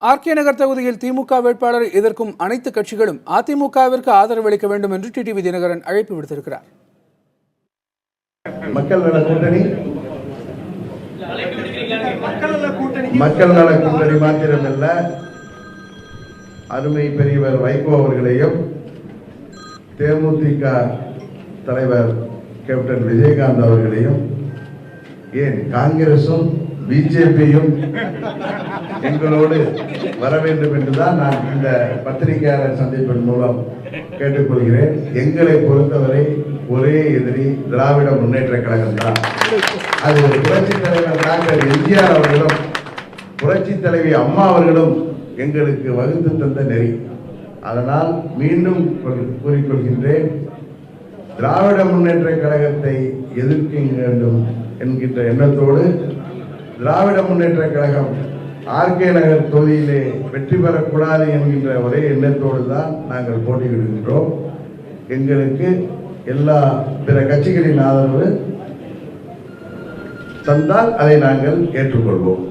RK நகர் தொகுதியில் திமுக வேட்பாளரை எதிர்க்கும் அனைத்து கட்சிகளும் அதிமுகவிற்கு ஆதரவு அளிக்க வேண்டும் என்று டிடிவி தினகரன் அழைப்பு விடுத்திருக்கிறார். மக்கள் நல கூட்டணி மாத்திரமல்ல, அருமை பெரியவர் வைகோ அவர்களையும் தேமுதிக தலைவர் கேப்டன் விஜயகாந்த் அவர்களையும் ஏன் காங்கிரசும் பிஜேபியும் எங்களோடு வர வேண்டும் என்றுதான் நான் இந்த பத்திரிகையாளர் சந்திப்பின் மூலம் கேட்டுக்கொள்கிறேன். எங்களை பொறுத்தவரை ஒரே எதிரி திராவிட முன்னேற்ற கழகம் தான். அது புரட்சி தலைவர் டாக்டர் எம்ஜிஆர் அவர்களும் புரட்சி தலைவி அம்மா அவர்களும் எங்களுக்கு வகுத்து தந்த நெறி. அதனால் மீண்டும் கூறிக்கொள்கின்றேன், திராவிட முன்னேற்ற கழகத்தை எதிர்க்க வேண்டும் என்கின்ற எண்ணத்தோடு திராவிட முன்னேற்ற கழகம் ஆர்கே நகர் தொகுதியிலே வெற்றி பெறக்கூடாது என்கின்ற ஒரே எண்ணத்தோடு தான் நாங்கள் போட்டியிடுகின்றோம். எங்களுக்கு எல்லா பிற கட்சிகளின் ஆதரவு தந்தால் அதை நாங்கள் ஏற்றுக்கொள்வோம்.